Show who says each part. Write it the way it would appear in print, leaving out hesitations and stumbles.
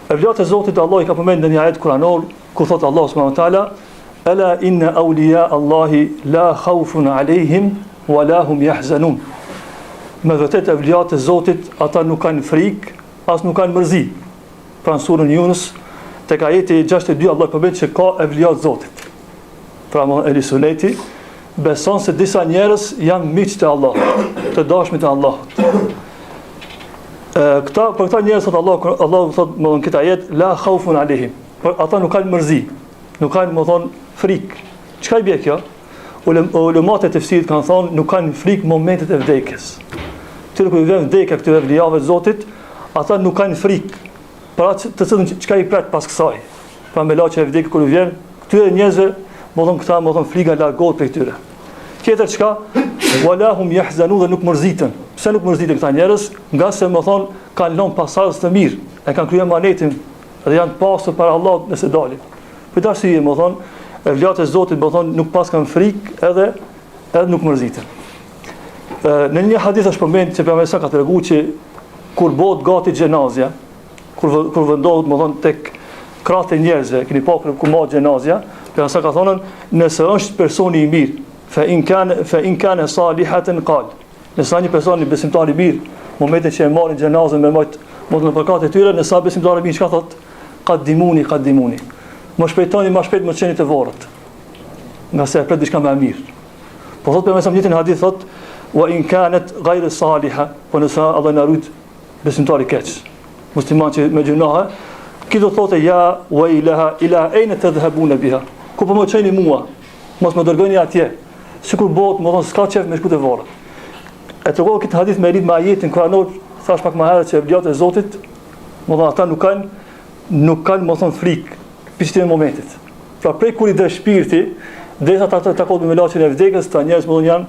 Speaker 1: Evliat e Zotit Allah I ka përmend në një ajet kuranor, ku thot Allah subhanahu wa taala: "Ala inna awliya Allahi la khawfun alejhim wa la hum yahzanun." Me vërtet evliat e Zotit, ata nuk kanë frikë, as nuk kanë mërzi. Pra në surën Yunus, tek ajeti 62 Allah përmend se ka evliat Zotit. Pra më Ehli Suneti beson se disa njerëz janë miq të Allahut, të dashmit të Allahut. Për këta njerëz thot Allah thot në këtë ajet la khawfun alehim. Ata nuk kanë mërzi, nuk kanë më thon frikë. Çka I bie kjo? Ulemat e tefsirit kanë thonë nuk kanë frikë momentet e vdekjes. Këtyre kur vjen vdekja këtyre evlijave të Zotit, ata nuk kanë frikë. Para të cilën çka I pret pas kësaj. Pra me laçë e vdekjes kur vjen, këtyre njerëzve më thon frika largohet prej tyre. Tjetër çka? Wala hum yahzanun, dhe nuk mërziten. Pse nuk mërziten këta njerëz? Nga se më thon kanë lënë pasardhës të mirë, e kanë kryer manetin dhe janë pastër para Allahut nëse dalin. Për këtë arsye më thon evliat e Zotit më thon nuk pas kanë frikë edhe nuk mërziten. Në një hadith është përmend se pejgamberi sa ka treguar që kur bëhet gati xhenazja, kur vendohet më thon tek krahët e njerëzve, keni pa kur ma xhenazja, pejgamberi sa ka thonë nëse është personi I mirë, fa in kana salihatan qal. Nëse një person I besimtar I mirë, momentin që e marrin xhenazën me mot në përkat e tyre, nëse besimtar I mirë çka thot? Qaddimuni. Më shpejtoni më shpejt më çeni të varrit. Nga se e pret diçka më e mirë. Po thot për mesam njëtin hadith thot wa in kanat ghayr salihah, po nëse Allah na rrit besimtar I keq, musliman që me gjunahe, ki do thotë ja wa ila ayna tadhhabuna biha. Ku po më çeni mua? Mos më dërgoni atje. Sikur bëhet, më thon s'ka çef me shku të varrit. E tregova këtë hadith me lidh me ajetin kuranor, thash pak më herët se evliat e Zotit, më thon ata nuk kanë më thon frikë në momentit. Pra prej kur I dhe shpirti, derisa ata takohet me laçin e vdekjes, ta njerëz më thon